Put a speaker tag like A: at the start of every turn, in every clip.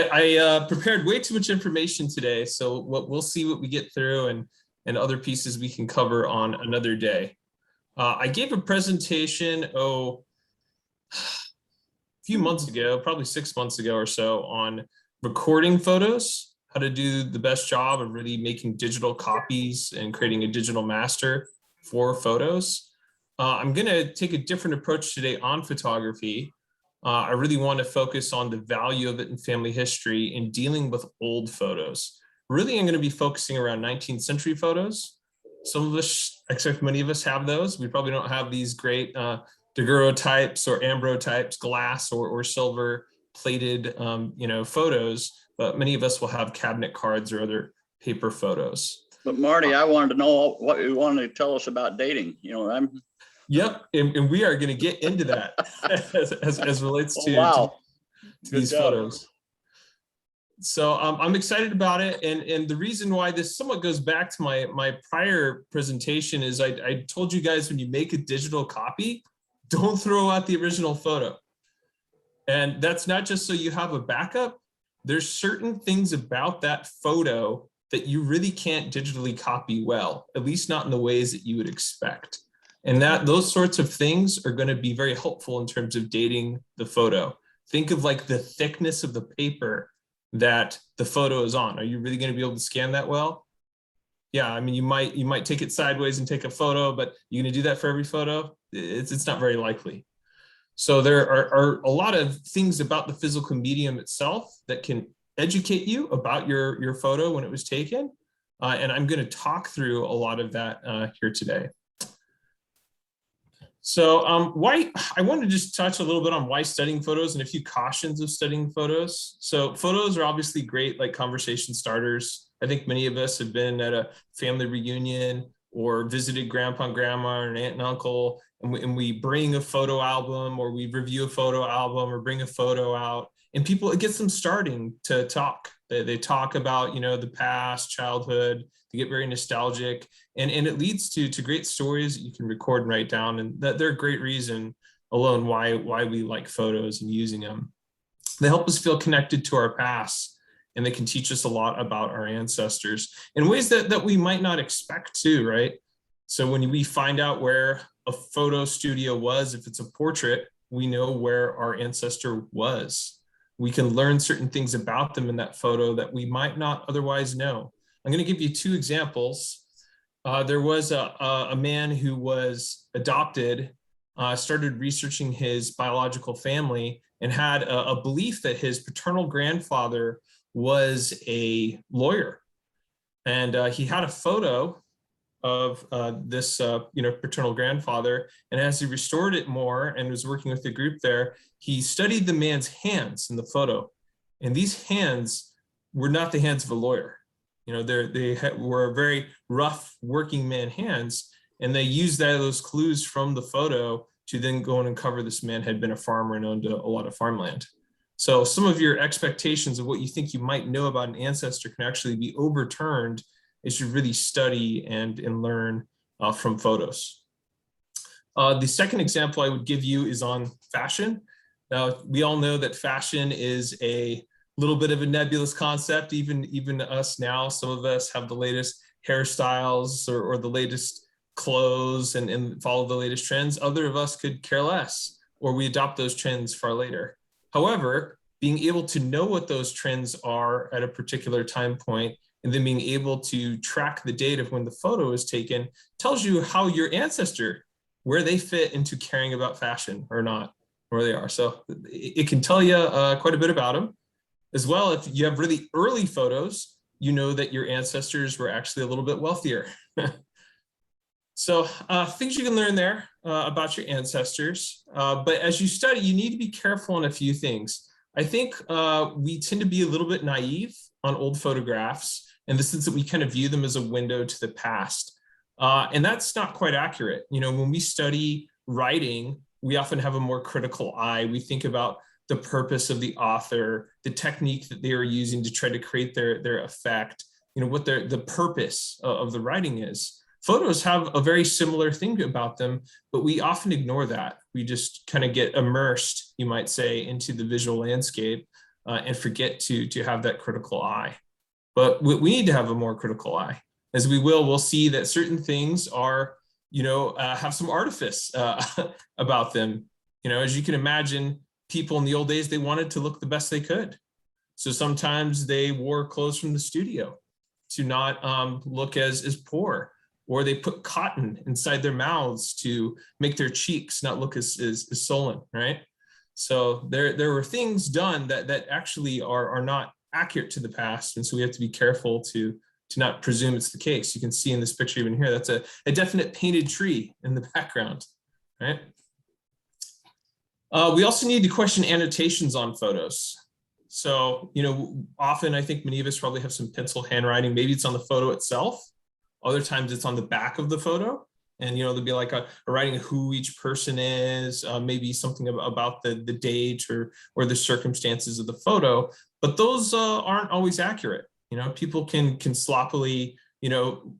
A: I prepared way too much information today, so we'll see what we get through and other pieces we can cover on another day. I gave a presentation, a few months ago, probably 6 months ago or so, on recording photos, how to do the best job of really making digital copies and creating a digital master for photos. I'm going to take a different approach today on photography. I really want to focus on the value of it in family history in dealing with old photos. Really, I'm going to be focusing around 19th century photos. Some of us, except many of us, have those. We probably don't have these great Daguerreotypes or Ambrotypes, glass or silver plated photos, but many of us will have cabinet cards or other paper photos.
B: But Marty, I wanted to know what you wanted to tell us about dating.
A: Yep, and we are going to get into that as relates to,
B: wow.
A: to these photos. So I'm excited about it, and the reason why this somewhat goes back to my prior presentation is I told you guys, when you make a digital copy, don't throw out the original photo. And that's not just so you have a backup. There's certain things about that photo that you really can't digitally copy well, at least not in the ways that you would expect. And those sorts of things are going to be very helpful in terms of dating the photo. Think of like the thickness of the paper that the photo is on. Are you really going to be able to scan that well? Yeah, I mean, you might take it sideways and take a photo, but you're going to do that for every photo? It's not very likely. So there are a lot of things about the physical medium itself that can educate you about your photo when it was taken. And I'm going to talk through a lot of that here today. So why I want to just touch a little bit on why studying photos and a few cautions of studying photos. So photos are obviously great, like conversation starters. I think many of us have been at a family reunion or visited grandpa and grandma or an aunt and uncle, and we bring a photo album, or we review a photo album or bring a photo out, and it gets them starting to talk. They talk about, the past, childhood. They get very nostalgic, and it leads to great stories that you can record and write down, and that they're a great reason alone why we like photos and using them. They help us feel connected to our past, and they can teach us a lot about our ancestors in ways that we might not expect to, right? So when we find out where a photo studio was, if it's a portrait, we know where our ancestor was. We can learn certain things about them in that photo that we might not otherwise know. I'm going to give you two examples. There was a man who was adopted, started researching his biological family, and had a belief that his paternal grandfather was a lawyer. And he had a photo of this paternal grandfather, and as he restored it more and was working with the group there, he studied the man's hands in the photo, and these hands were not the hands of a lawyer. They were very rough working man hands, and they used those clues from the photo to then go and uncover this man had been a farmer and owned a lot of farmland. So some of your expectations of what you think you might know about an ancestor can actually be overturned as you really study and learn from photos. The second example I would give you is on fashion. Now, we all know that fashion is a little bit of a nebulous concept, even us now. Some of us have the latest hairstyles or the latest clothes and follow the latest trends. Other of us could care less, or we adopt those trends far later. However, being able to know what those trends are at a particular time point, and then being able to track the date of when the photo is taken, tells you how your ancestor, where they fit into caring about fashion or not, where they are. So it can tell you quite a bit about them. As well, if you have really early photos, you know that your ancestors were actually a little bit wealthier. So things you can learn there about your ancestors. But as you study, you need to be careful on a few things. I think we tend to be a little bit naive on old photographs, in the sense that we kind of view them as a window to the past. And that's not quite accurate. When we study writing, we often have a more critical eye. We think about the purpose of the author, the technique that they are using to try to create their effect, what the purpose of the writing is. Photos have a very similar thing about them, but we often ignore that. We just kind of get immersed, you might say, into the visual landscape. and forget to have that critical eye. But we need to have a more critical eye. As we'll see that certain things are, have some artifice about them. As you can imagine, people in the old days, they wanted to look the best they could. So sometimes they wore clothes from the studio to not look as poor, or they put cotton inside their mouths to make their cheeks not look as swollen, right? So there were things done that actually are not accurate to the past. And so we have to be careful to not presume it's the case. You can see in this picture even here, that's a definite painted tree in the background, right? We also need to question annotations on photos. So, often I think many of us probably have some pencil handwriting. Maybe it's on the photo itself. Other times it's on the back of the photo. And, there'll be like a writing who each person is, maybe something about the date or the circumstances of the photo. But those aren't always accurate. People can sloppily,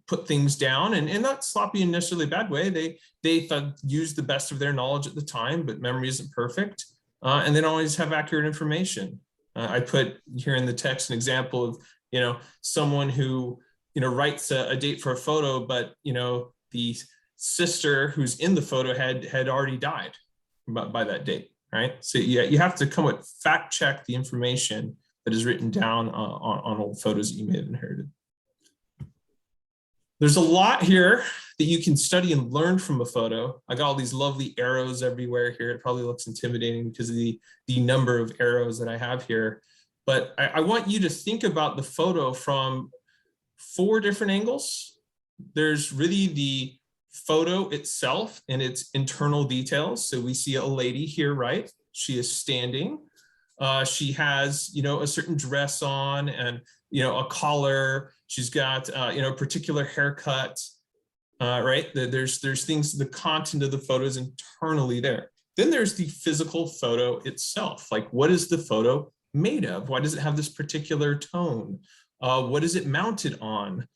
A: put things down, and not sloppy in necessarily a bad way. They use the best of their knowledge at the time, but memory isn't perfect. And they don't always have accurate information. I put here in the text an example of, someone who, writes a date for a photo, but, the sister who's in the photo had already died by that date, right? So yeah, you have to come with fact check the information that is written down on old photos that you may have inherited. There's a lot here that you can study and learn from a photo. I got all these lovely arrows everywhere here. It probably looks intimidating because of the number of arrows that I have here. But I want you to think about the photo from 4 different angles. There's really the photo itself and its internal details. So we see a lady here, right? She is standing. She has, a certain dress on and, a collar. She's got, a particular haircut, right? There's things, the content of the photo is internally there. Then there's the physical photo itself. Like, what is the photo made of? Why does it have this particular tone? What is it mounted on?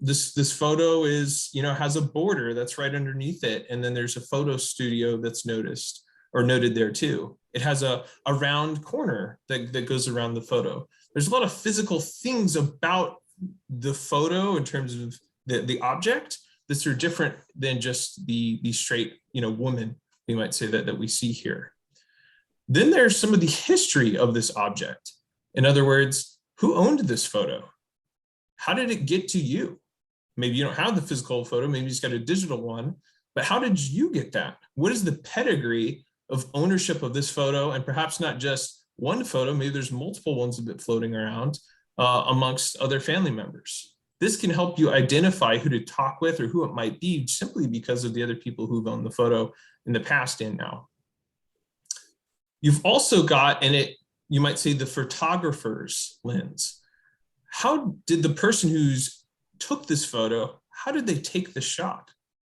A: This photo is, has a border that's right underneath it. And then there's a photo studio that's noted there too. It has a round corner that goes around the photo. There's a lot of physical things about the photo in terms of the object that are different than just the straight, woman, we might say that we see here. Then there's some of the history of this object. In other words, who owned this photo? How did it get to you? Maybe you don't have the physical photo, maybe you just got a digital one, but how did you get that? What is the pedigree of ownership of this photo? And perhaps not just one photo, maybe there's multiple ones a bit floating around amongst other family members. This can help you identify who to talk with or who it might be simply because of the other people who've owned the photo in the past and now. You've also got in it, you might say, the photographer's lens. How did the person who's took this photo, how did they take the shot?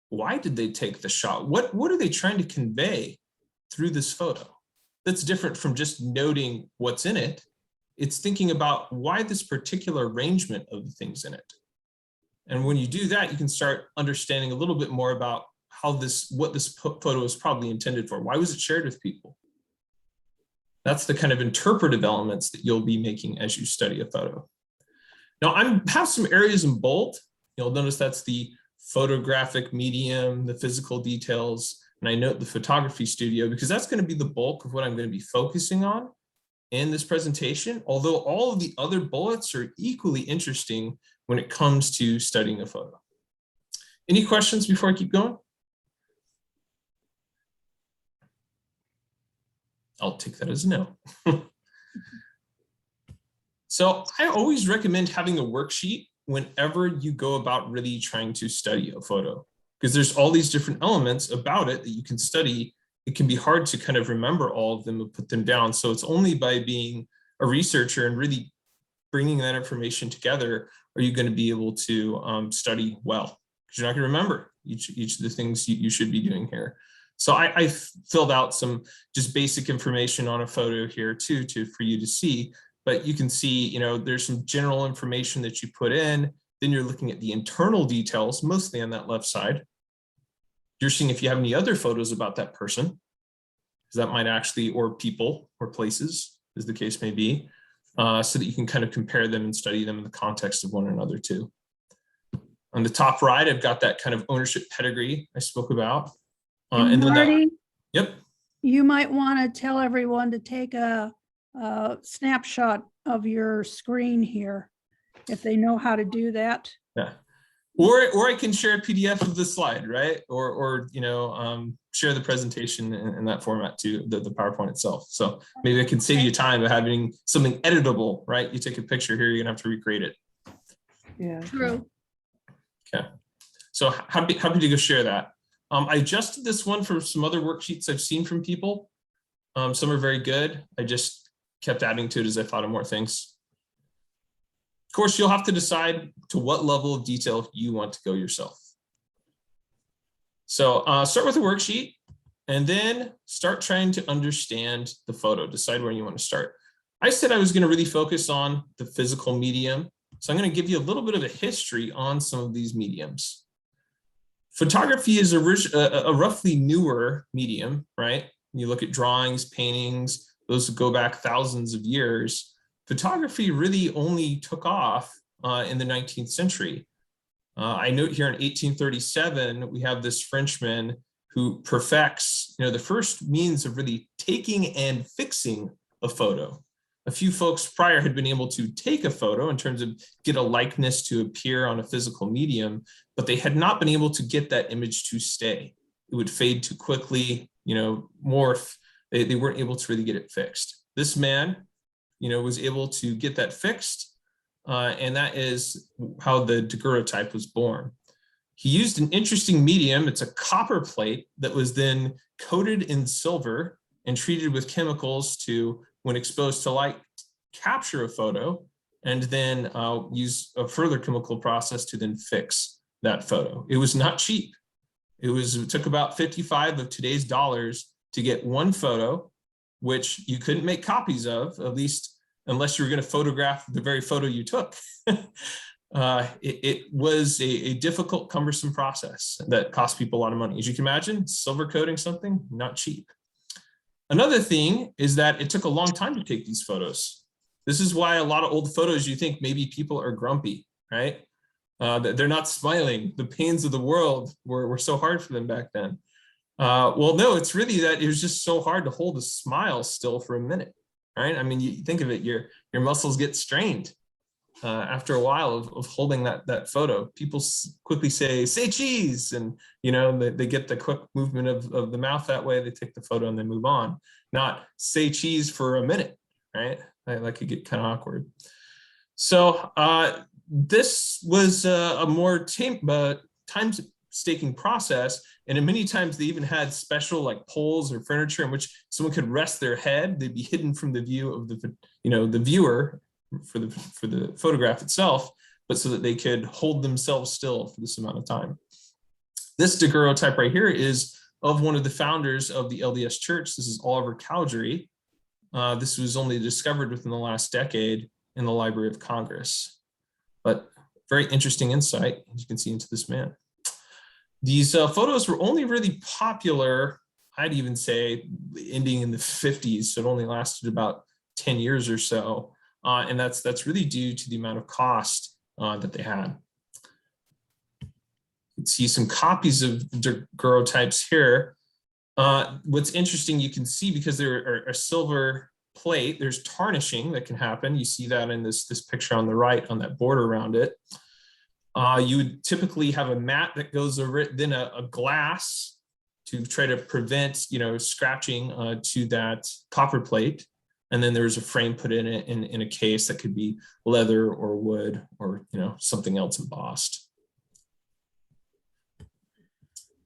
A: Why did they take the shot? What are they trying to convey through this photo? That's different from just noting what's in it. It's thinking about why this particular arrangement of the things in it. And when you do that, you can start understanding a little bit more about what this photo is probably intended for. Why was it shared with people? That's the kind of interpretive elements that you'll be making as you study a photo. Now, I have some areas in bold. You'll notice that's the photographic medium, the physical details, and I note the photography studio because that's going to be the bulk of what I'm going to be focusing on in this presentation, although all of the other bullets are equally interesting when it comes to studying a photo. Any questions before I keep going? I'll take that as a no. So I always recommend having a worksheet whenever you go about really trying to study a photo, because there's all these different elements about it that you can study. It can be hard to kind of remember all of them and put them down. So it's only by being a researcher and really bringing that information together are you going to be able to study well, because you're not going to remember each of the things you should be doing here. So I filled out some just basic information on a photo here too, for you to see. But you can see, there's some general information that you put in. Then you're looking at the internal details, mostly on that left side. You're seeing if you have any other photos about that person, because that might actually, or people or places, as the case may be, so that you can kind of compare them and study them in the context of one another too. On the top right, I've got that kind of ownership pedigree I spoke about.
C: And
A: then
C: Marty,
A: yep.
C: you might want to tell everyone to take a snapshot of your screen here, if they know how to do that.
A: Yeah. Or I can share a PDF of the slide, right? Or share the presentation in that format too, the PowerPoint itself. So maybe I can save you time by having something editable, right? You take a picture here, you're gonna have to recreate it.
C: Yeah.
D: True.
A: Okay. So happy to go share that. I adjusted this one from some other worksheets I've seen from people. Some are very good. I just kept adding to it as I thought of more things. Of course, you'll have to decide to what level of detail you want to go yourself. So start with a worksheet and then start trying to understand the photo, decide where you want to start. I said I was going to really focus on the physical medium. So I'm going to give you a little bit of a history on some of these mediums. Photography is a roughly newer medium, right? You look at drawings, paintings, those go back thousands of years. Photography really only took off in the 19th century. I note here in 1837, we have this Frenchman who perfects, the first means of really taking and fixing a photo. A few folks prior had been able to take a photo in terms of get a likeness to appear on a physical medium, but they had not been able to get that image to stay. It would fade too quickly, morph. They weren't able to really get it fixed. This man, was able to get that fixed, and that is how the daguerreotype was born. He used an interesting medium. It's a copper plate that was then coated in silver and treated with chemicals to, when exposed to light, capture a photo, and then use a further chemical process to then fix that photo. It was not cheap. It took about 55 of today's dollars to get one photo, which you couldn't make copies of, at least unless you were going to photograph the very photo you took. It was a difficult, cumbersome process that cost people a lot of money. As you can imagine, silver coating something, not cheap. Another thing is that it took a long time to take these photos. This is why a lot of old photos, you think maybe people are grumpy, right? They're not smiling. The pains of the world were so hard for them back then. Well, no, it's really that it was just so hard to hold a smile still for a minute, right? I mean, you think of it, your muscles get strained after a while of holding that photo. People quickly say cheese, and they get the quick movement of the mouth that way. They take the photo and they move on. Not say cheese for a minute, right? That could get kind of awkward. So this was a more time-taking process, and many times they even had special like poles or furniture in which someone could rest their head. They'd be hidden from the view of the viewer for the photograph itself, but so that they could hold themselves still for this amount of time. This daguerreotype right here is of one of the founders of the LDS Church. This is Oliver Cowdery. This was only discovered within the last decade in the Library of Congress, but very interesting insight, as you can see, into this man. These photos were only really popular, I'd even say, ending in the 50s, so it only lasted about 10 years or so. And that's really due to the amount of cost that they had. You can see some copies of daguerreotypes here. What's interesting, you can see, because there are a silver plate, there's tarnishing that can happen. You see that in this picture on the right, on that border around it. You would typically have a mat that goes over it, then a glass to try to prevent, scratching to that copper plate. And then there's a frame put in it in a case that could be leather or wood or something else embossed.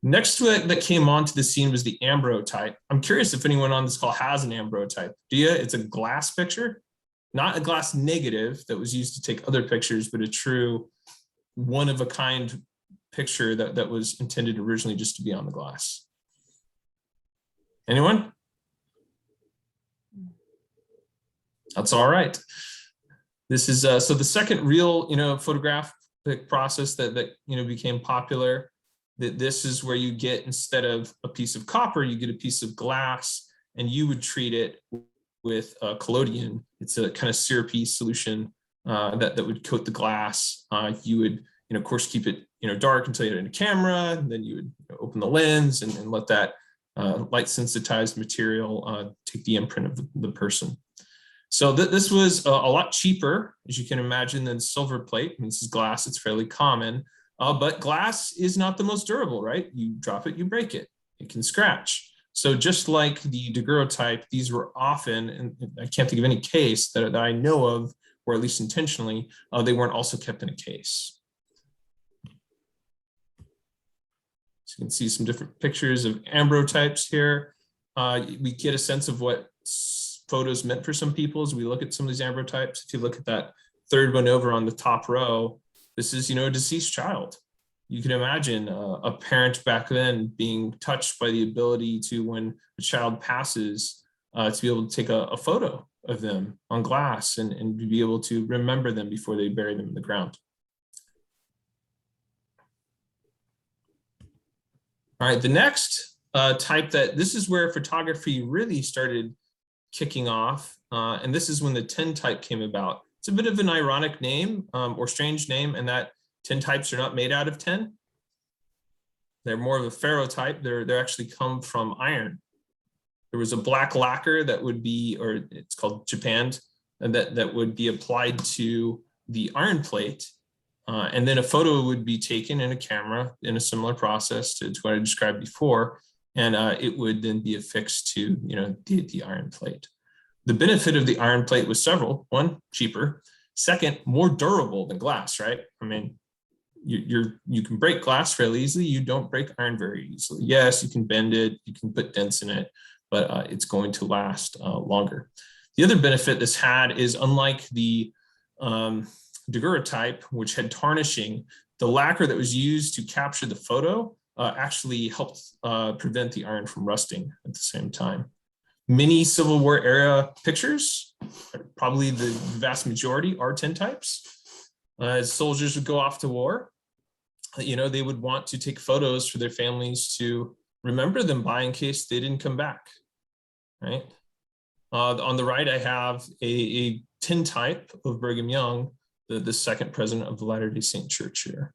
A: Next to it that came onto the scene was the Ambrotype. I'm curious if anyone on this call has an Ambrotype. Do you? It's a glass picture, not a glass negative that was used to take other pictures, but a true one-of-a-kind picture that was intended originally just to be on the glass. Anyone? That's all right. This is so the second real photographic process that became popular. That this is where you get, instead of a piece of copper, you get a piece of glass, and you would treat it with collodion. It's a kind of syrupy solution that would coat the glass. You would, of course, keep it, dark until you had it in a camera, and then you would open the lens and let that light sensitized material take the imprint of the person. So this was a lot cheaper, as you can imagine, than silver plate. I mean, this is glass, it's fairly common, but glass is not the most durable, right? You drop it, you break it, it can scratch. So just like the daguerreotype, these were often, and I can't think of any case that I know of, or at least intentionally, they weren't also kept in a case. So you can see some different pictures of ambrotypes here. We get a sense of what photos meant for some people as we look at some of these ambrotypes. If you look at that third one over on the top row, this is, a deceased child. You can imagine a parent back then being touched by the ability to, when a child passes, to be able to take a photo of them on glass and be able to remember them before they bury them in the ground. All right, the next type this is where photography really started kicking off. And this is when the tintype came about. It's a bit of an ironic name or strange name, and that tintypes are not made out of tin. They're more of a ferrotype. They actually come from iron. There was a black lacquer that would be, or it's called japanned, and that would be applied to the iron plate. And then a photo would be taken in a camera in a similar process to what I described before. And it would then be affixed to, the iron plate. The benefit of the iron plate was several. One, cheaper. Second, more durable than glass, right? I mean, you can break glass fairly easily. You don't break iron very easily. Yes, you can bend it, you can put dents in it, but it's going to last longer. The other benefit this had is, unlike the daguerreotype, which had tarnishing, the lacquer that was used to capture the photo actually helped prevent the iron from rusting at the same time. Many Civil War era pictures, probably the vast majority, are tintypes. As soldiers would go off to war, they would want to take photos for their families to remember them by in case they didn't come back, right? On the right, I have a tintype of Brigham Young, the second president of the Latter-day Saint Church here.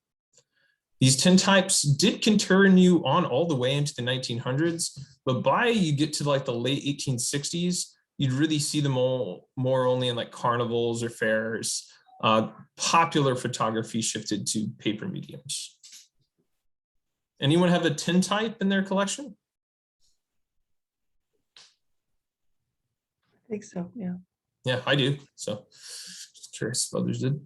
A: These tintypes did continue on all the way into the 1900s, but by you get to like the late 1860s, you'd really see them all more only in like carnivals or fairs. Popular photography shifted to paper mediums. Anyone have a tintype in their collection?
C: I think so, yeah.
A: Yeah, I do. So just curious if others did.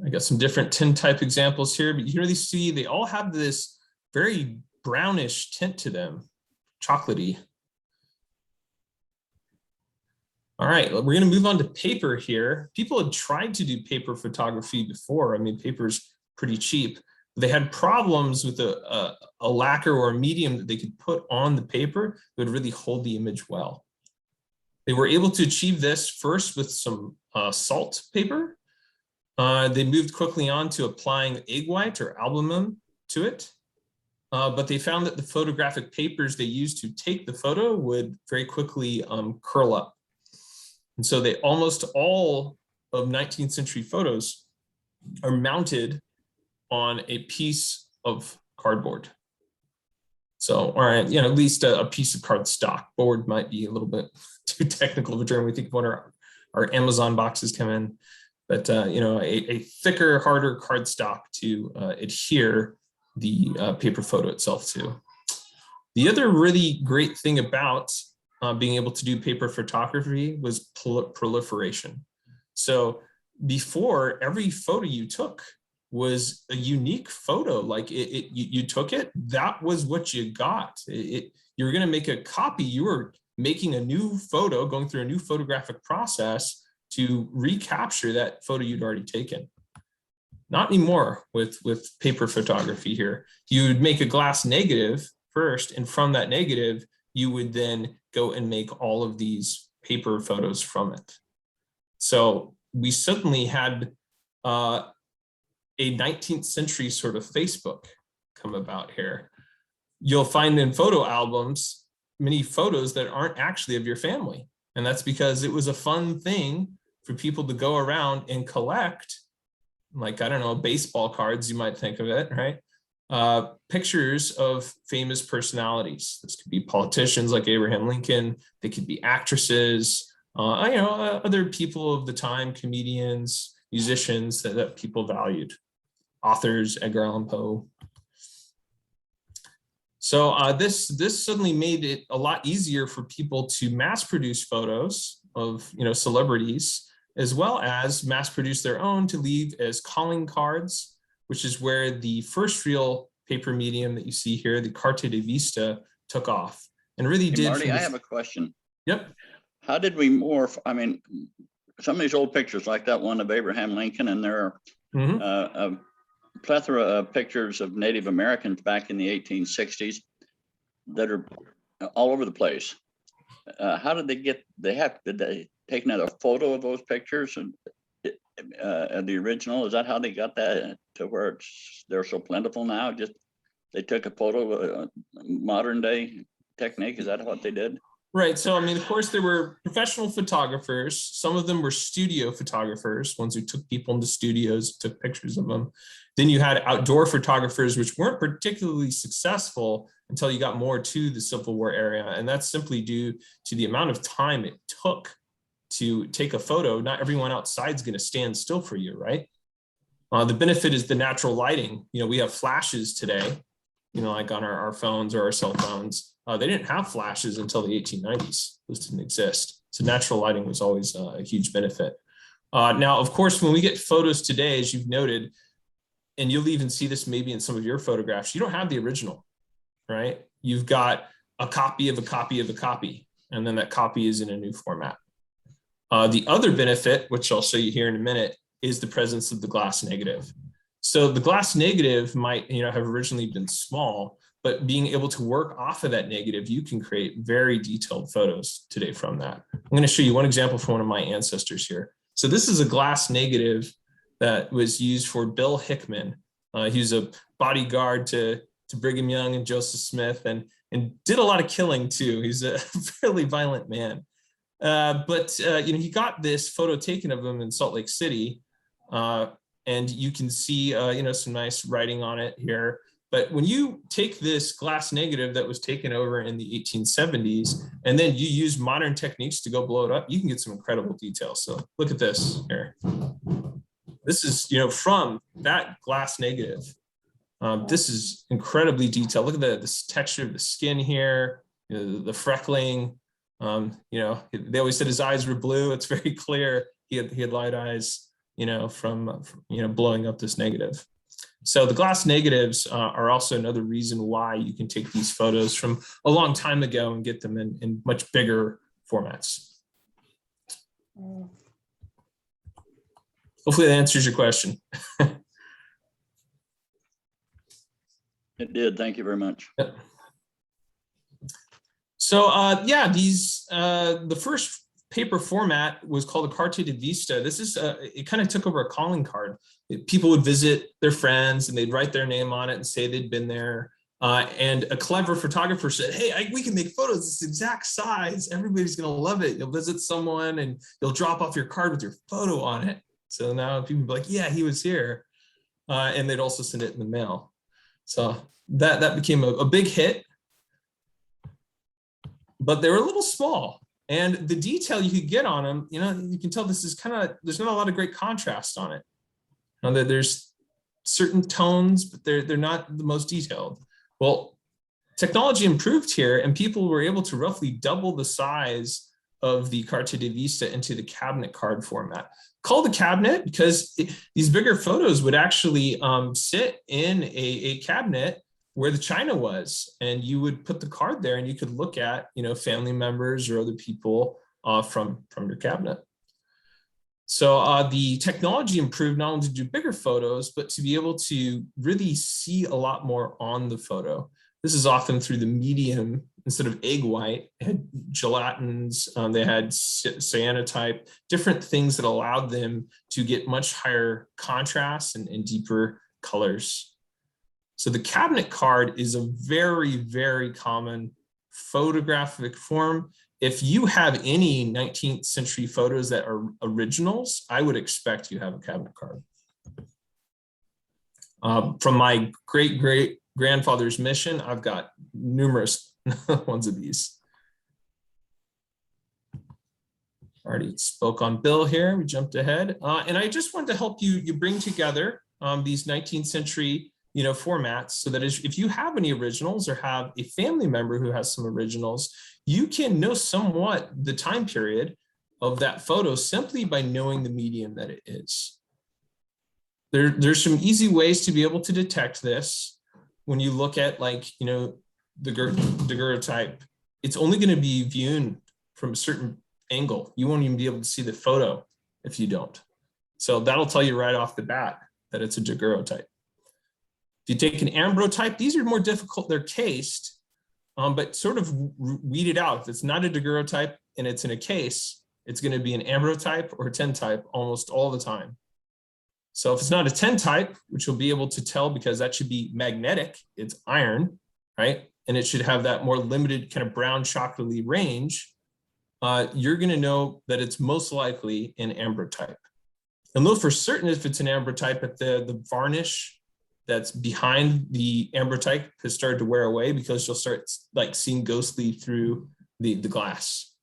A: I got some different tintype examples here, but you can really see they all have this very brownish tint to them, chocolatey. All right, we're going to move on to paper here. People had tried to do paper photography before. I mean, paper's pretty cheap. They had problems with a lacquer or a medium that they could put on the paper that would really hold the image well. They were able to achieve this first with some salt paper. They moved quickly on to applying egg white or albumen to it. But they found that the photographic papers they used to take the photo would very quickly curl up. And so almost all of 19th century photos are mounted on a piece of cardboard. So, or at least a piece of cardstock. Board might be a little bit too technical of a term. We think of when our Amazon boxes come in, but a thicker, harder cardstock to adhere the paper photo itself to. The other really great thing about being able to do paper photography was proliferation. So before, every photo you took was a unique photo. Like you took it, that was what you got. You were going to make a copy. You were making a new photo, going through a new photographic process to recapture that photo you'd already taken. Not anymore with paper photography here. You would make a glass negative first, and from that negative, you would then go and make all of these paper photos from it. So we suddenly had a 19th century sort of Facebook come about here. You'll find in photo albums many photos that aren't actually of your family. And that's because it was a fun thing for people to go around and collect, like, I don't know, baseball cards, you might think of it, right? Pictures of famous personalities. This could be politicians like Abraham Lincoln. They could be actresses, other people of the time, comedians, musicians that people valued, authors, Edgar Allan Poe. So this suddenly made it a lot easier for people to mass produce photos of celebrities, as well as mass produce their own to leave as calling cards, which is where the first real paper medium that you see here, the carte de vista, took off and really
B: Hey,
A: did.
B: Marty, I have a question.
A: Yep.
B: How did we morph? I mean, some of these old pictures, like that one of Abraham Lincoln, and there are a plethora of pictures of Native Americans back in the 1860s that are all over the place. How did they get? Did they take another photo of those pictures and the original? Is that how they got that to where they're so plentiful now? Just they took a photo of a modern day technique. Is that what they did?
A: Right. So, I mean, of course, there were professional photographers. Some of them were studio photographers, ones who took people into studios, took pictures of them. Then you had outdoor photographers, which weren't particularly successful until you got more to the Civil War era. And that's simply due to the amount of time it took to take a photo. Not everyone outside is going to stand still for you, right? The benefit is the natural lighting. We have flashes today, like on our phones or our cell phones. They didn't have flashes until the 1890s. Those didn't exist. So natural lighting was always a huge benefit. Now, of course, when we get photos today, as you've noted, and you'll even see this maybe in some of your photographs, you don't have the original, right? You've got a copy of a copy of a copy, and then that copy is in a new format. The other benefit, which I'll show you here in a minute, is the presence of the glass negative. So the glass negative might have originally been small, but being able to work off of that negative, you can create very detailed photos today from that. I'm going to show you one example from one of my ancestors here. So this is a glass negative that was used for Bill Hickman. He was a bodyguard to Brigham Young and Joseph Smith, and did a lot of killing too. He's a fairly violent man. But he got this photo taken of him in Salt Lake City, and you can see some nice writing on it here. But when you take this glass negative that was taken over in the 1870s, and then you use modern techniques to go blow it up, you can get some incredible details. So look at this here. This is from that glass negative. This is incredibly detailed. Look at this texture of the skin here, the freckling. They always said his eyes were blue. It's very clear he had light eyes, from blowing up this negative. So the glass negatives are also another reason why you can take these photos from a long time ago and get them in much bigger formats. Hopefully that answers your question.
B: It did. Thank you very much.
A: Yep. So the first paper format was called a carte de vista. This is it kind of took over a calling card. People would visit their friends and they'd write their name on it and say they'd been there. And a clever photographer said, "Hey, we can make photos this exact size. Everybody's going to love it. You'll visit someone and you'll drop off your card with your photo on it." So now people be like, "Yeah, he was here," and they'd also send it in the mail. So that became a big hit. But they were a little small, and the detail you could get on them, you can tell this is there's not a lot of great contrast on it. There's certain tones, but they're not the most detailed. Well, technology improved here, and people were able to roughly double the size of the carte de vista into the cabinet card format. Called a cabinet because these bigger photos would actually sit in a cabinet where the china was, and you would put the card there and you could look at, family members or other people from your cabinet. So the technology improved not only to do bigger photos, but to be able to really see a lot more on the photo. This is often through the medium. Instead of egg white, it had gelatins, they had cyanotype, different things that allowed them to get much higher contrast and deeper colors. So the cabinet card is a very, very common photographic form, if you have any 19th century photos that are originals, I would expect you have a cabinet card. From my great grandfather's mission, I've got numerous ones of these. Already spoke on Bill here, we jumped ahead. And I just wanted to help you bring together these 19th century formats, so that if you have any originals or have a family member who has some originals, you can know somewhat the time period of that photo simply by knowing the medium that it is. There's some easy ways to be able to detect this. When you look at the daguerreotype, it's only going to be viewed from a certain angle. You won't even be able to see the photo if you don't. So that'll tell you right off the bat that it's a daguerreotype. If you take an ambrotype, these are more difficult. They're cased, but sort of weed it out. If it's not a daguerreotype and it's in a case, it's going to be an ambrotype or a tintype almost all the time. So if it's not a tintype, which you'll be able to tell because that should be magnetic, it's iron, right? And it should have that more limited kind of brown chocolatey range. You're going to know that it's most likely an ambrotype. And know for certain if it's an ambrotype, at the varnish that's behind the ambrotype has started to wear away, because you'll start seeing ghostly through the glass.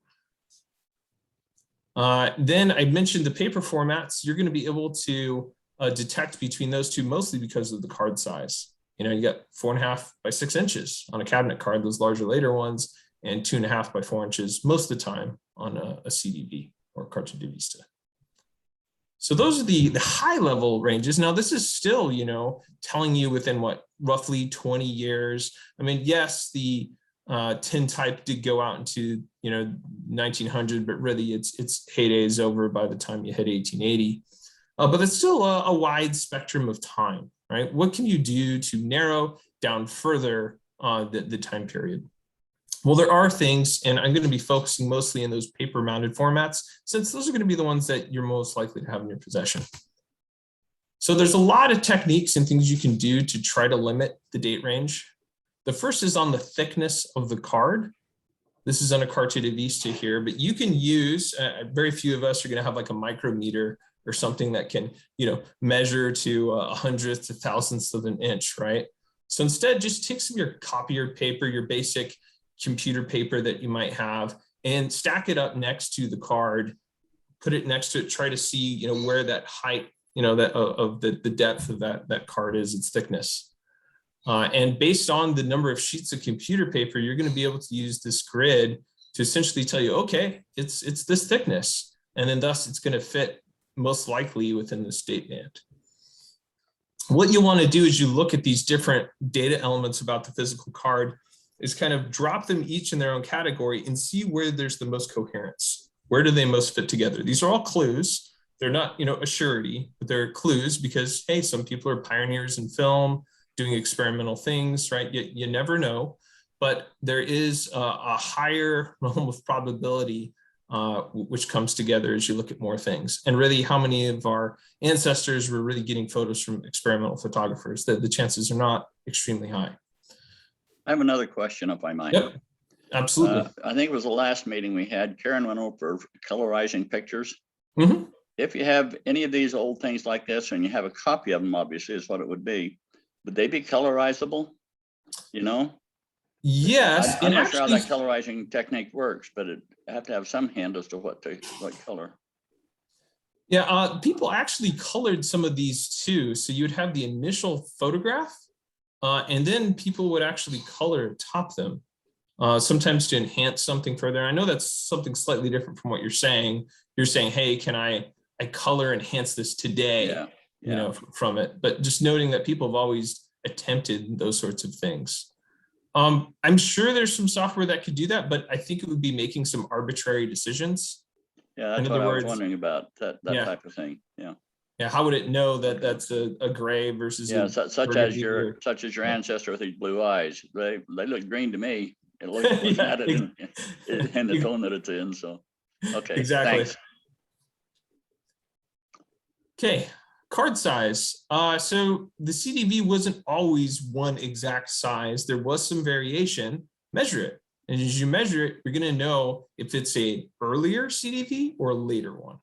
A: Then I mentioned the paper formats. You're going to be able to detect between those two, mostly because of the card size. You got 4.5 by 6 inches on a cabinet card, those larger later ones, and 2.5 by 4 inches most of the time on a CDV or cartoon de vista. So those are the high level ranges. Now this is still, telling you within roughly 20 years. I mean, yes, the tintype did go out into 1900, but really its heyday is over by the time you hit 1880. But it's still a wide spectrum of time, right? What can you do to narrow down further the time period? Well, there are things, and I'm going to be focusing mostly in those paper mounted formats, since those are going to be the ones that you're most likely to have in your possession. So there's a lot of techniques and things you can do to try to limit the date range. The first is on the thickness of the card. This is on a cartoon de vista here, but you can use, very few of us are going to have like a micrometer or something that can, measure to 100th to 1000th of an inch, right? So instead, just take some of your copier paper, your basic computer paper that you might have, and stack it up next to the card, put it next to it, try to see, where that height, that of the depth of that card is, its thickness. And based on the number of sheets of computer paper, you're going to be able to use this grid to essentially tell you, okay, it's this thickness, and then thus it's going to fit most likely within the date band. What you want to do is you look at these different data elements about the physical card, is kind of drop them each in their own category and see where there's the most coherence. Where do they most fit together? These are all clues. They're not, a surety, but they're clues because, hey, some people are pioneers in film, doing experimental things, right? You never know, but there is a higher realm of probability which comes together as you look at more things. And really, how many of our ancestors were really getting photos from experimental photographers? The chances are not extremely high.
B: I have another question, if I might.
A: Yep, absolutely.
B: I think it was the last meeting we had. Karen went over colorizing pictures.
A: Mm-hmm.
B: If you have any of these old things like this, and you have a copy of them, obviously, is what it would they be colorizable?
A: Yes.
B: I'm not sure how that colorizing technique works, but I have to have some hint as to what color.
A: Yeah, people actually colored some of these too. So you would have the initial photograph, and then people would actually color top them, sometimes to enhance something further. I know that's something slightly different from what you're saying. You're saying, hey, can I color enhance this today, from it? But just noting that people have always attempted those sorts of things. I'm sure there's some software that could do that, but I think it would be making some arbitrary decisions.
B: Yeah, that's what I was wondering about, that type of thing. Yeah.
A: Yeah, how would it know that that's a gray versus
B: such as your ancestor with these blue eyes? They look green to me. It looks at it in the tone that it's in. So okay,
A: exactly.
B: Thanks.
A: Okay, card size. So the CDV wasn't always one exact size. There was some variation. Measure it. And as you measure it, you're going to know if it's a earlier CDV or a later one.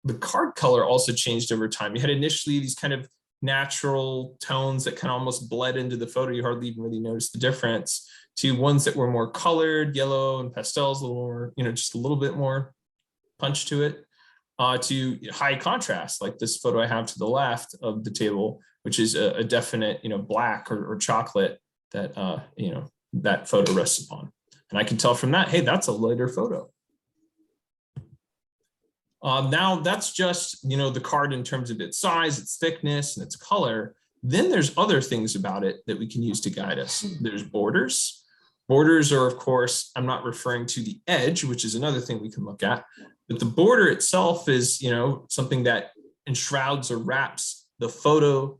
A: The card color also changed over time. You had initially these kind of natural tones that kind of almost bled into the photo. You hardly even really notice the difference, to ones that were more colored, yellow and pastels, a little more, just a little bit more punch to it, to high contrast, like this photo I have to the left of the table, which is a definite, black or chocolate that, that photo rests upon. And I can tell from that, hey, that's a later photo. Now that's just, the card in terms of its size, its thickness, and its color. Then there's other things about it that we can use to guide us. There's borders. Borders are, of course, I'm not referring to the edge, which is another thing we can look at, but the border itself is, something that enshrouds or wraps the photo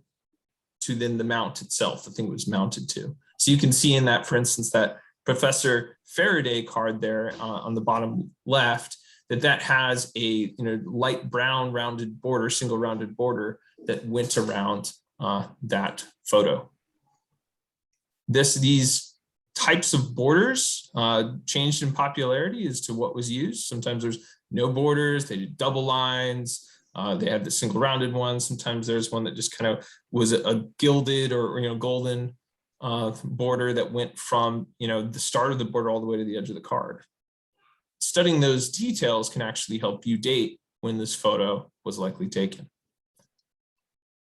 A: to then the mount itself, the thing it was mounted to. So you can see in that, for instance, that Professor Faraday card there on the bottom left, that has a light brown rounded border, single rounded border that went around that photo. These types of borders changed in popularity as to what was used. Sometimes there's no borders, they did double lines, they had the single rounded one. Sometimes there's one that just kind of was a gilded or golden border that went from the start of the border all the way to the edge of the card. Studying those details can actually help you date when this photo was likely taken.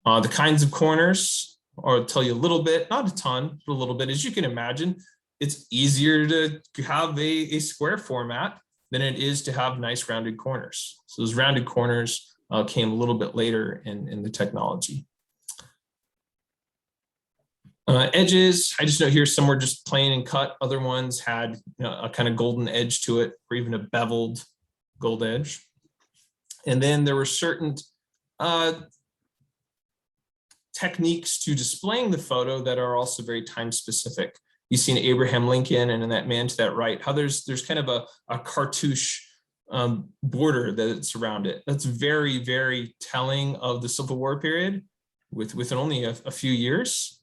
A: The kinds of corners, I'll tell you a little bit, not a ton, but a little bit. As you can imagine, it's easier to have a square format than it is to have nice rounded corners. So those rounded corners came a little bit later in the technology. Edges, I just know here some were just plain and cut. Other ones had a kind of golden edge to it, or even a beveled gold edge. And then there were certain techniques to displaying the photo that are also very time specific. You've seen Abraham Lincoln and in that man to that right, how there's kind of a cartouche border that's around it. That's very, very telling of the Civil War period with only a few years.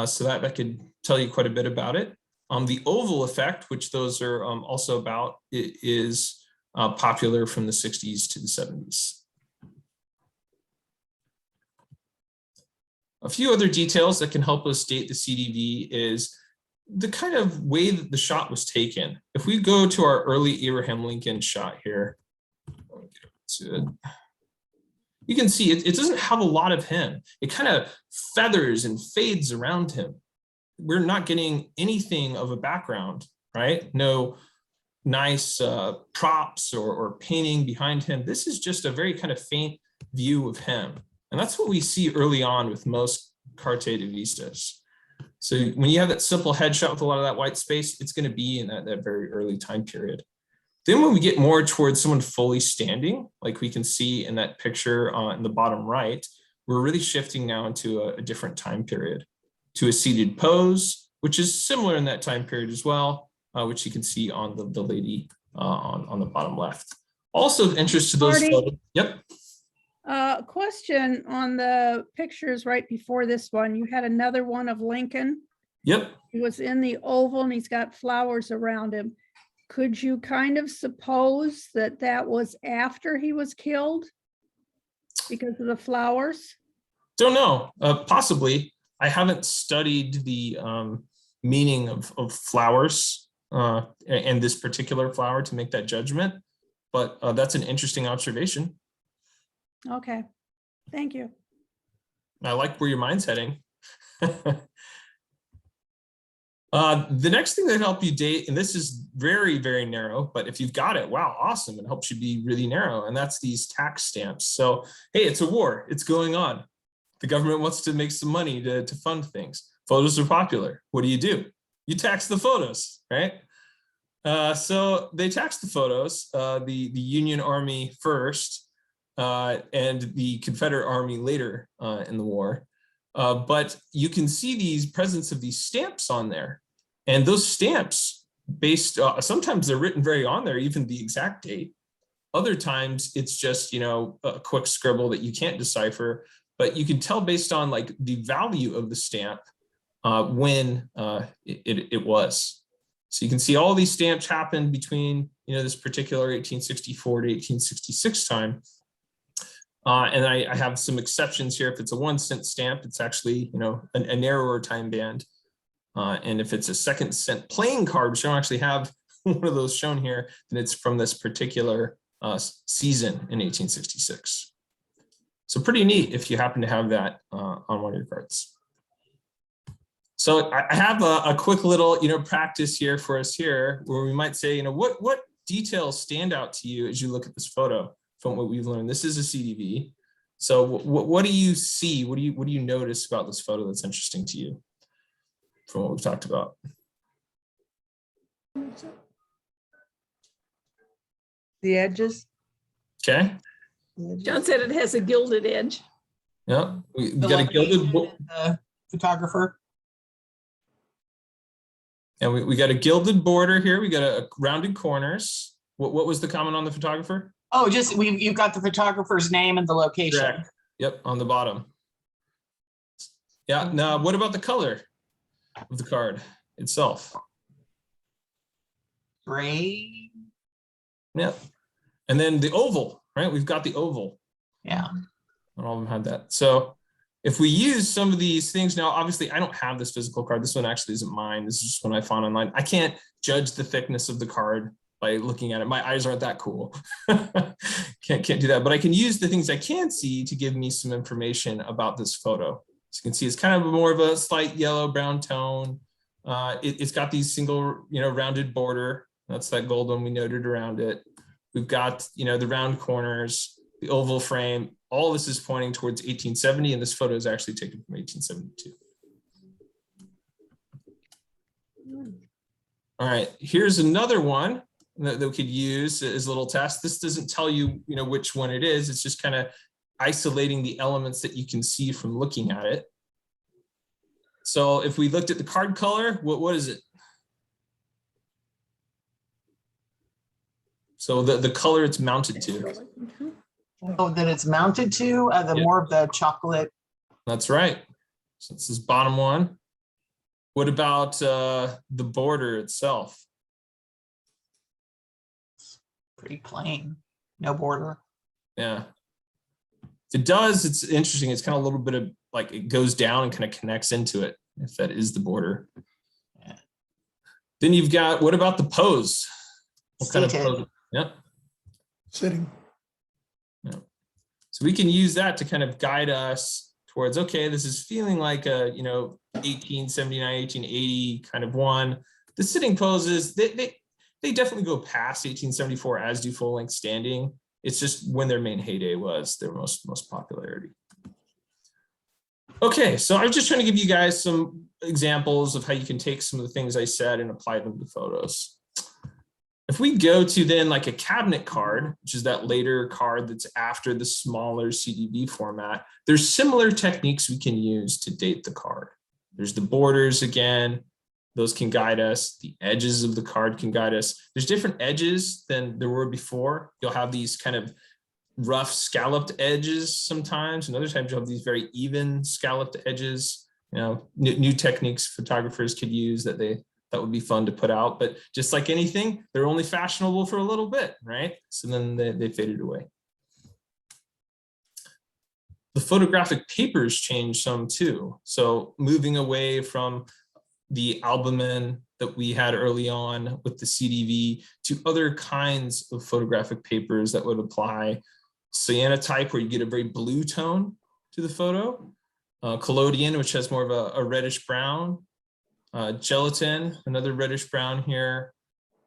A: So that could tell you quite a bit about it. The oval effect, which those are also about, is popular from the 60s to the 70s. A few other details that can help us date the CDV is the kind of way that the shot was taken. If we go to our early Abraham Lincoln shot here, you can see it doesn't have a lot of him. It kind of feathers and fades around him. We're not getting anything of a background, right? No nice props or painting behind him. This is just a very kind of faint view of him. And that's what we see early on with most carte de vistas. So when you have that simple headshot with a lot of that white space, it's going to be in that very early time period. Then when we get more towards someone fully standing, like we can see in that picture in the bottom right, we're really shifting now into a different time period, to a seated pose, which is similar in that time period as well, which you can see on the lady on the bottom left. Also of interest to those photos. Yep.
C: Question on the pictures right before this one. You had another one of Lincoln.
A: Yep.
C: He was in the oval and he's got flowers around him. Could you kind of suppose that was after he was killed because of the flowers?
A: Don't know. Possibly. I haven't studied the meaning of flowers and this particular flower to make that judgment, but that's an interesting observation.
C: Okay, thank you.
A: I like where your mind's heading. The next thing that help you date, and this is very, very narrow, but if you've got it, wow, awesome. It helps you be really narrow. And that's these tax stamps. So, hey, it's a war. It's going on. The government wants to make some money to fund things. Photos are popular. What do? You tax the photos, right? So they tax the photos, the Union Army first, and the Confederate Army later in the war. But you can see these presence of these stamps on there. And those stamps based, sometimes they're written very on there, even the exact date. Other times it's just, a quick scribble that you can't decipher, but you can tell based on like the value of the stamp when it was. So you can see all these stamps happened between, this particular 1864 to 1866 time. And I have some exceptions here. If it's a 1-cent stamp, it's actually, a narrower time band. And if it's a 2nd-cent playing card, which I don't actually have one of those shown here, then it's from this particular season in 1866. So pretty neat if you happen to have that on one of your cards. So I have a quick little, practice here for us here, where we might say, what details stand out to you as you look at this photo from what we've learned? This is a CDV. So what do you see? What do you notice about this photo that's interesting to you from what we've talked about?
D: The edges.
A: Okay.
E: John said it has a gilded edge.
A: Yeah, we
D: The
A: got a gilded.
D: location and the photographer.
A: And we got a gilded border here. We got a rounded corners. What was the comment on the photographer?
D: Oh, just you've got the photographer's name and the location.
A: Correct. Yep, on the bottom. Yeah. Now, what about the color of the card itself?
D: Gray.
A: Yep. And then the oval, right? We've got the oval.
D: Yeah.
A: Not all of them had that. So if we use some of these things now, obviously I don't have this physical card. This one actually isn't mine. This is just one I found online. I can't judge the thickness of the card by looking at it. My eyes aren't that cool. can't do that. But I can use the things I can see to give me some information about this photo. So you can see it's kind of more of a slight yellow brown tone. It's got these single, rounded border. That's that gold one we noted around it. We've got, the round corners, the oval frame. All this is pointing towards 1870, and this photo is actually taken from 1872. All right, here's another one that we could use as a little test. This doesn't tell you, which one it is. It's just kind of isolating the elements that you can see from looking at it. So if we looked at the card color, what is it? So the color it's mounted to.
D: Oh, that it's mounted to more of the chocolate.
A: That's right. So this is bottom one. What about the border itself?
D: Pretty plain, no border.
A: Yeah. It does. It's interesting. It's kind of a little bit of like it goes down and kind of connects into it, if that is the border.
D: Yeah.
A: Then you've got, what about the pose? What kind of
D: Seated.
A: pose? Yep.
F: Sitting.
A: Yeah. So we can use that to kind of guide us towards, okay, this is feeling like a, 1879, 1880 kind of one. The sitting poses, they definitely go past 1874, as do full length standing. It's just when their main heyday was, their most popularity. Okay, so I'm just trying to give you guys some examples of how you can take some of the things I said and apply them to photos. If we go to then like a cabinet card, which is that later card that's after the smaller CDV format, there's similar techniques we can use to date the card. There's the borders again, those can guide us. The edges of the card can guide us. There's different edges than there were before. You'll have these kind of rough scalloped edges sometimes, and other times you'll have these very even scalloped edges. New techniques photographers could use that would be fun to put out, but just like anything, they're only fashionable for a little bit, right? So then they faded away. The photographic papers changed some too. So moving away from the albumen that we had early on with the CDV to other kinds of photographic papers that would apply. Cyanotype, where you get a very blue tone to the photo. Collodion, which has more of a reddish brown. Gelatin, another reddish brown here,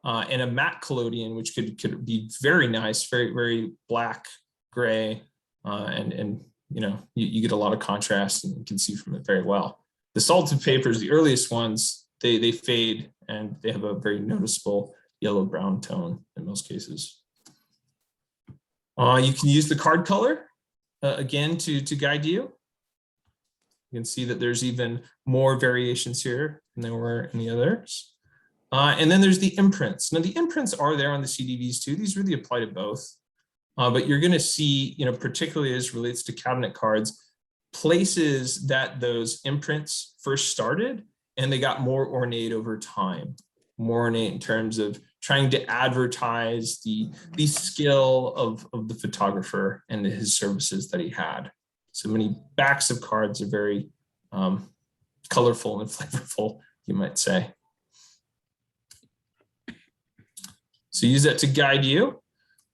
A: and a matte collodion, which could be very nice, very, very black, gray, and you get a lot of contrast and you can see from it very well. The salted papers, the earliest ones, they fade and they have a very noticeable yellow-brown tone in most cases. You can use the card color, again, to guide you. You can see that there's even more variations here than there were in the others. And then there's the imprints. Now the imprints are there on the CDVs too. These really apply to both. But you're gonna see, particularly as relates to cabinet cards, places that those imprints first started and they got more ornate over time. more innate in terms of trying to advertise the skill of the photographer and his services that he had. So many backs of cards are very colorful and flavorful, you might say. So use that to guide you.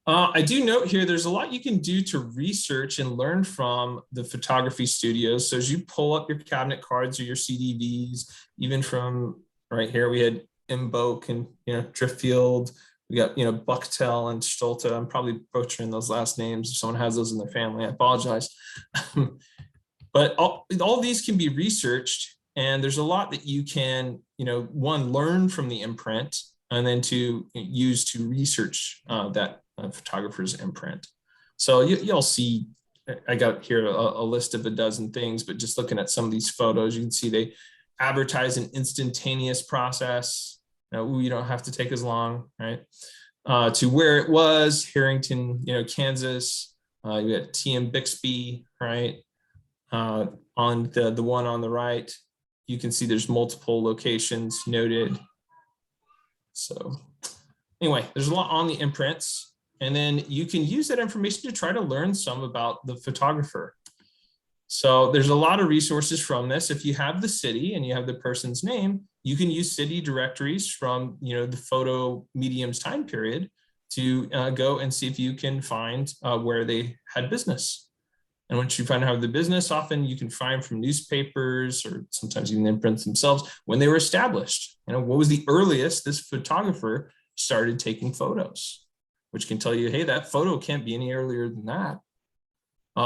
A: I do note here, there's a lot you can do to research and learn from the photography studios. So as you pull up your cabinet cards or your CDVs, even from right here, we had Imboke and Driftfield. We got Bucktel and Stolta. I'm probably butchering those last names. If someone has those in their family, I apologize. But all these can be researched, and there's a lot that you can, one, learn from the imprint, and then to use to research that photographer's imprint. So you'll see, I got here a list of a dozen things, but just looking at some of these photos, you can see they advertise an instantaneous process. You don't have to take as long, right? To where it was, Harrington, Kansas. You got TM Bixby, right? On the one on the right, you can see there's multiple locations noted. So anyway, there's a lot on the imprints, and then you can use that information to try to learn some about the photographer. So there's a lot of resources from this. If you have the city and you have the person's name, you can use city directories from the photo medium's time period to go and see if you can find where they had business. And once you find out the business, often you can find from newspapers or sometimes even the imprints themselves when they were established. What was the earliest this photographer started taking photos, which can tell you, hey, that photo can't be any earlier than that.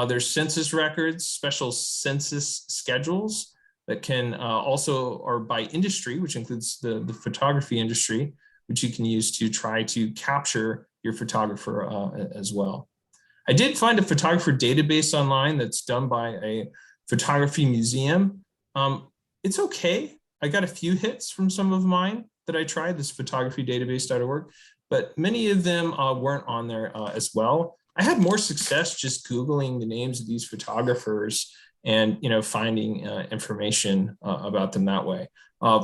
A: There's census records, special census schedules that can also are by industry, which includes the photography industry, which you can use to try to capture your photographer as well. I did find a photographer database online that's done by a photography museum. It's okay. I got a few hits from some of mine that I tried, this photographydatabase.org, but many of them weren't on there as well. I had more success just Googling the names of these photographers and finding information about them that way.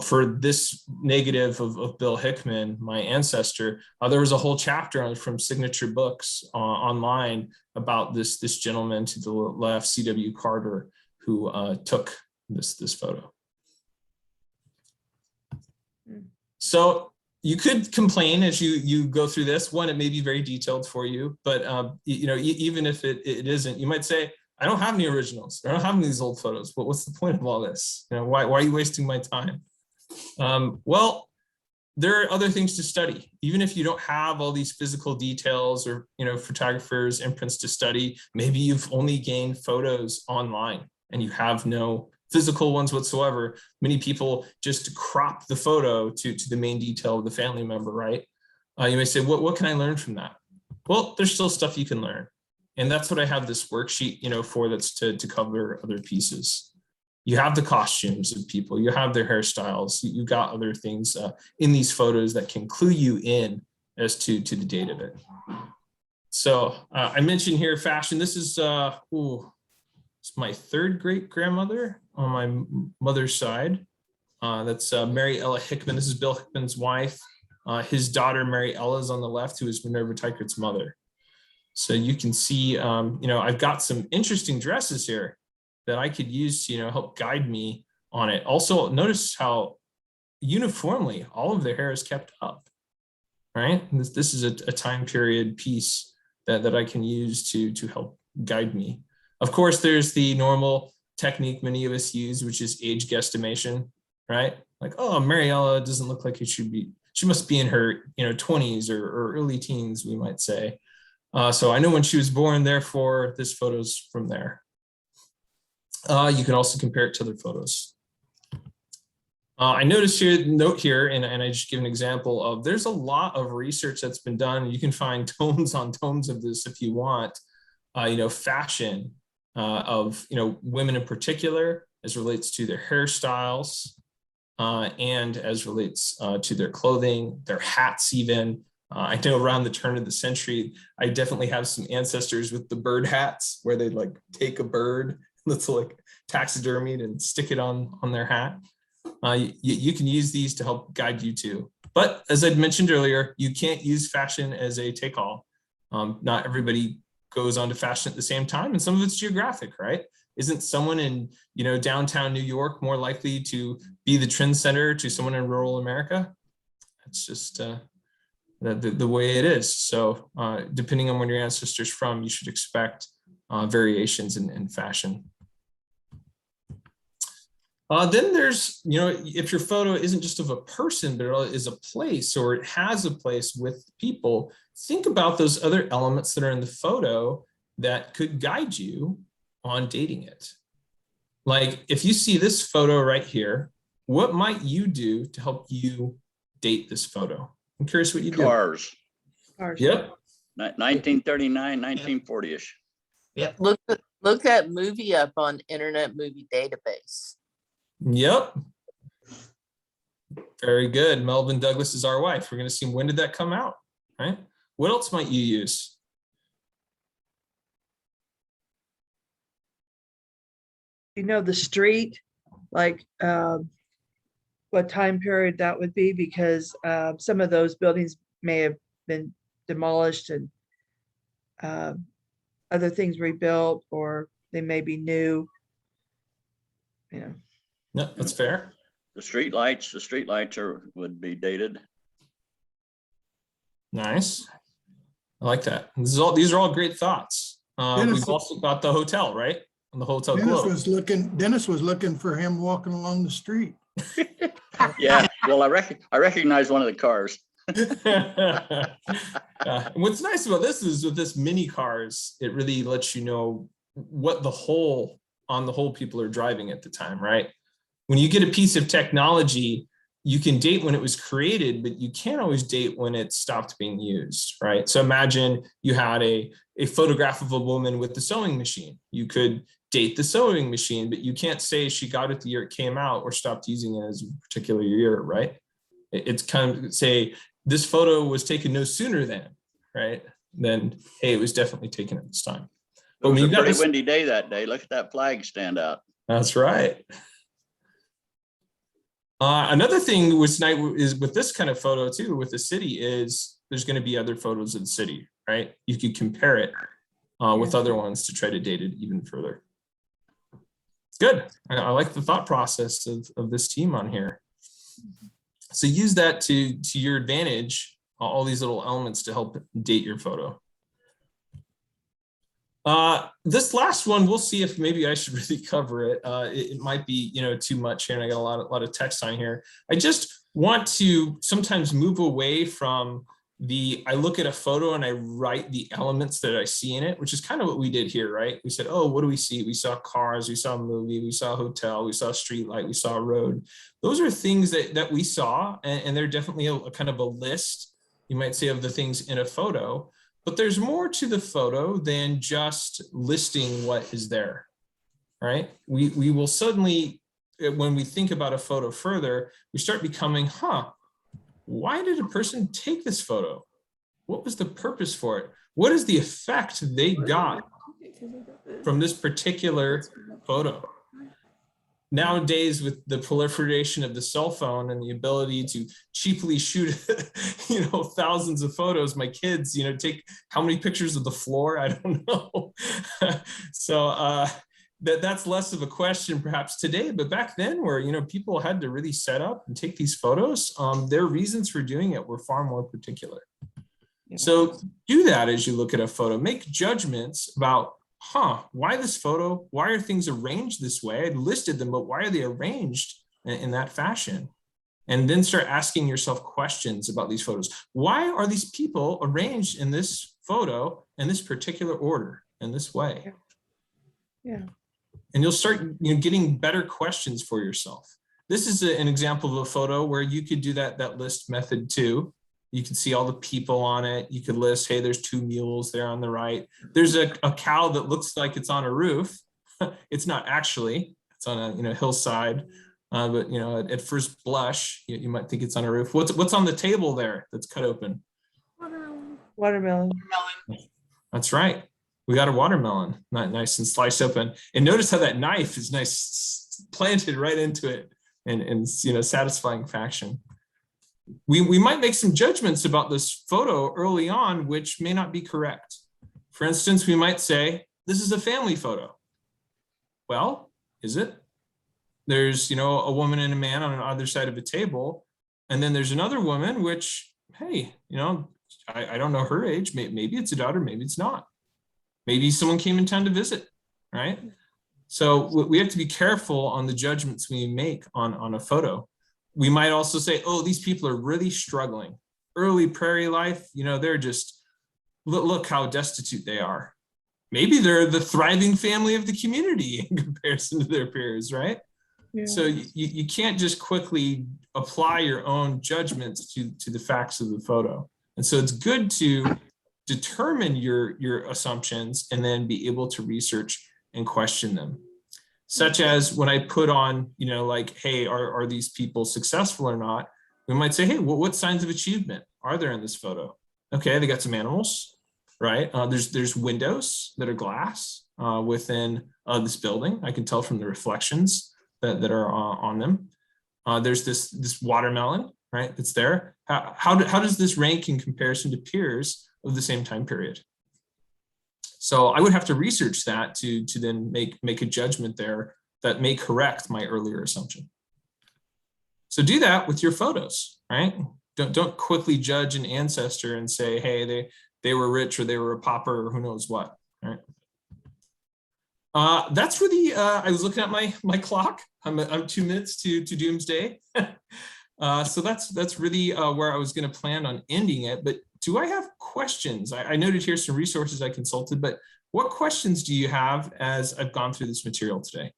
A: For this negative of Bill Hickman, my ancestor, there was a whole chapter from Signature Books online about this gentleman to the left, C.W. Carter, who took this photo. So you could complain as you go through this. One, it may be very detailed for you, but even if it isn't, you might say, I don't have any originals. I don't have any of these old photos. But what's the point of all this? Why are you wasting my time? Well, there are other things to study. Even if you don't have all these physical details or photographers' imprints to study, maybe you've only gained photos online and you have no physical ones whatsoever. Many people just crop the photo to the main detail of the family member, right? You may say, what can I learn from that? Well, there's still stuff you can learn. And that's what I have this worksheet, for, that's to cover other pieces. You have the costumes of people, you have their hairstyles, you got other things in these photos that can clue you in as to the date of it. So I mentioned here fashion. This is it's my third great grandmother on my mother's side. That's Mary Ella Hickman. This is Bill Hickman's wife. His daughter, Mary Ella, is on the left, who is Minerva Teichert's mother. So you can see, I've got some interesting dresses here that I could use to, help guide me on it. Also, notice how uniformly all of their hair is kept up, right? This is a time period piece that I can use to help guide me. Of course, there's the normal technique many of us use, which is age guesstimation, right? Like, oh, Mariella doesn't look like it should be. She must be in her, 20s or early teens, we might say. So I know when she was born, therefore this photo's from there. You can also compare it to other photos. I noticed here, note here, and I just give an example of, there's a lot of research that's been done. You can find tomes on tomes of this if you want, fashion of, women in particular, as relates to their hairstyles and as relates to their clothing, their hats even. I know around the turn of the century, I definitely have some ancestors with the bird hats where they like take a bird that's like taxidermied and stick it on their hat. You can use these to help guide you too. But as I'd mentioned earlier, you can't use fashion as a take-all. Not everybody goes on to fashion at the same time, and some of it's geographic, right? Isn't someone in downtown New York more likely to be the trendsetter to someone in rural America? It's just the way it is. So depending on where your ancestors from, you should expect variations in fashion. Then there's, if your photo isn't just of a person, but it is a place, or it has a place with people, think about those other elements that are in the photo that could guide you on dating it. Like if you see this photo right here, what might you do to help you date this photo? I'm curious what you do.
B: Cars.
A: Yep.
B: 1939, 1940-ish.
D: Yep.
F: Look that movie up on Internet Movie Database.
A: Yep. Very good. Melvin Douglas is our wife. We're going to see when did that come out, right? What else might you use?
G: The street, like what time period that would be, because some of those buildings may have been demolished and other things rebuilt, or they may be new.
A: No, that's fair.
B: The street lights would be dated.
A: Nice. I like that. These are all great thoughts. We've also got the hotel, right? And the hotel globe.
H: Dennis was looking for him walking along the street.
B: Yeah, well, I recognize one of the cars.
A: What's nice about this is with this mini cars, it really lets you know what on the whole people are driving at the time, right? When you get a piece of technology, you can date when it was created, but you can't always date when it stopped being used, right? So imagine you had a photograph of a woman with the sewing machine. You could date the sewing machine, but you can't say she got it the year it came out or stopped using it as a particular year, right? It's kind of say, this photo was taken no sooner than, right? Then, hey, it was definitely taken at this time.
B: But it was a pretty windy day that day. Look at that flag stand out.
A: That's right. Another thing was nice is with this kind of photo too, with the city, is there's going to be other photos of the city, right? You could compare it with other ones to try to date it even further. Good. I like the thought process of this team on here. So use that to your advantage, all these little elements to help date your photo. This last one, we'll see if maybe I should really cover it. It might be, too much here, and I got a lot of text on here. I just want to sometimes move away from I look at a photo and I write the elements that I see in it, which is kind of what we did here, right? We said, oh, what do we see? We saw cars, we saw a movie, we saw a hotel, we saw a street light, we saw a road. Those are things that we saw, and they're definitely a kind of a list, you might say, of the things in a photo. But there's more to the photo than just listing what is there, right? We will suddenly, when we think about a photo further, we start becoming, why did a person take this photo? What was the purpose for it? What is the effect they got from this particular photo? Nowadays, with the proliferation of the cell phone and the ability to cheaply shoot, thousands of photos, my kids, take how many pictures of the floor? I don't know. So that's less of a question perhaps today, but back then where, people had to really set up and take these photos, their reasons for doing it were far more particular. Yeah. So do that as you look at a photo, make judgments about why this photo? Why are things arranged this way? I listed them, but why are they arranged in that fashion? And then start asking yourself questions about these photos. Why are these people arranged in this photo in this particular order, in this way?
G: Yeah.
A: And you'll start getting better questions for yourself. This is an example of a photo where you could do that list method too. You can see all the people on it. You could list, hey, there's 2 mules there on the right. There's a cow that looks like it's on a roof. It's not actually, it's on a hillside. But at first blush, you might think it's on a roof. What's on the table there that's cut open?
G: Watermelon.
A: That's right. We got a watermelon, not nice and sliced open. And notice how that knife is nice, planted right into it in satisfying fashion. we might make some judgments about this photo early on, which may not be correct. For instance, we might say, this is a family photo. Well, is it? There's, a woman and a man on either side of a table. And then there's another woman, which, hey, I don't know her age. Maybe it's a daughter, maybe it's not. Maybe someone came in town to visit, right? So we have to be careful on the judgments we make on a photo. We might also say, oh, these people are really struggling. Early prairie life, they're just, look how destitute they are. Maybe they're the thriving family of the community in comparison to their peers, right? Yeah. So you can't just quickly apply your own judgments to the facts of the photo. And so it's good to determine your assumptions and then be able to research and question them. Such as when I put on, like, hey, are these people successful or not? We might say, hey, what signs of achievement are there in this photo? Okay, they got some animals, right? There's windows that are glass within this building. I can tell from the reflections that are on them. There's this watermelon, right, that's there. How does this rank in comparison to peers of the same time period? So I would have to research that to then make a judgment there that may correct my earlier assumption. So do that with your photos, right? Don't quickly judge an ancestor and say, hey, they were rich or they were a pauper or who knows what, right? That's really, I was looking at my clock. I'm 2 minutes to doomsday. So that's really where I was going to plan on ending it. But do I have questions? I noted here some resources I consulted, but what questions do you have as I've gone through this material today?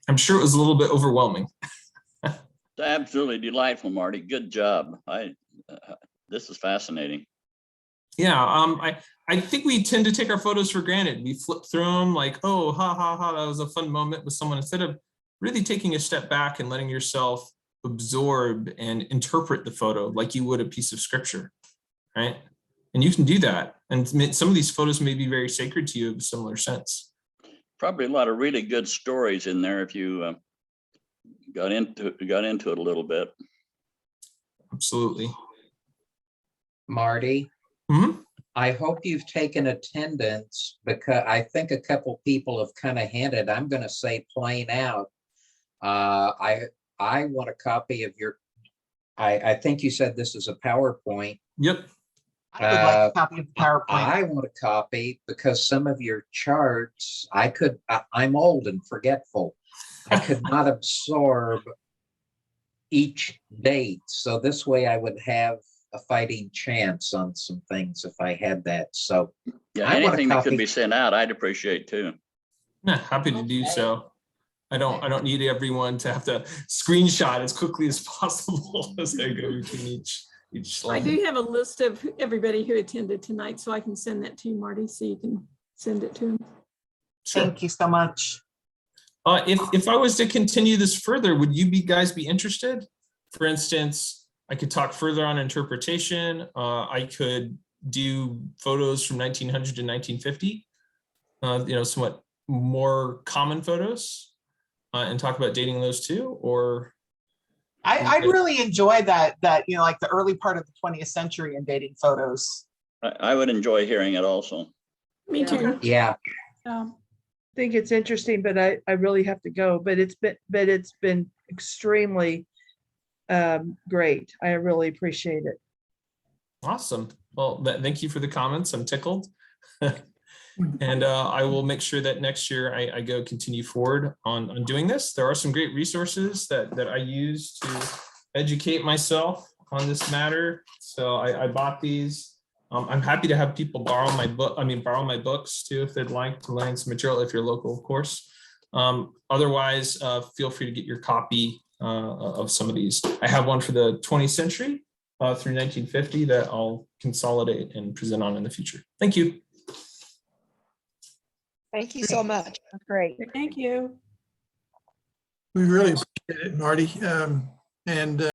A: I'm sure it was a little bit overwhelming.
B: It's absolutely delightful, Marty. Good job. This is fascinating.
A: Yeah, I think we tend to take our photos for granted. We flip through them like, oh, ha, ha, ha, that was a fun moment with someone, instead of really taking a step back and letting yourself absorb and interpret the photo like you would a piece of scripture, right? And you can do that. And some of these photos may be very sacred to you in a similar sense.
B: Probably a lot of really good stories in there if you got into it a little bit.
A: Absolutely.
I: Marty, I hope you've taken attendance, because I think a couple people have kind of hinted. I'm going to say plain out. I want a copy of your, I think you said this is a PowerPoint.
A: Yep.
D: I would like a copy of the PowerPoint.
I: I want a copy because some of your charts, I'm old and forgetful. I could not absorb each date. So this way I would have a fighting chance on some things if I had that. So
B: yeah, anything that could be sent out, I'd appreciate too.
A: Yeah, happy to do so. I don't need everyone to have to screenshot as quickly as possible as I go between each slide.
E: I do have a list of everybody who attended tonight, so I can send that to you, Marty, so you can send it to him.
A: Sure.
D: Thank you so much.
A: If I was to continue this further, would you guys be interested? For instance, I could talk further on interpretation. I could do photos from 1900 to 1950, somewhat more common photos, and talk about dating those too, or?
D: I really enjoy that, like the early part of the 20th century and dating photos.
B: I would enjoy hearing it also.
E: Me too.
I: Yeah.
G: I think it's interesting, but I really have to go. But it's been extremely great. I really appreciate it.
A: Awesome. Well, thank you for the comments. I'm tickled. And I will make sure that next year I go continue forward on doing this. There are some great resources that I use to educate myself on this matter. So I bought these. I'm happy to have people borrow my books too, if they'd like to learn some material, if you're local, of course. Otherwise, feel free to get your copy of some of these. I have one for the 20th century through 1950 that I'll consolidate and present on in the future. Thank you.
J: Thank you so much. That's great.
E: Thank you.
H: We really appreciate it, Marty. And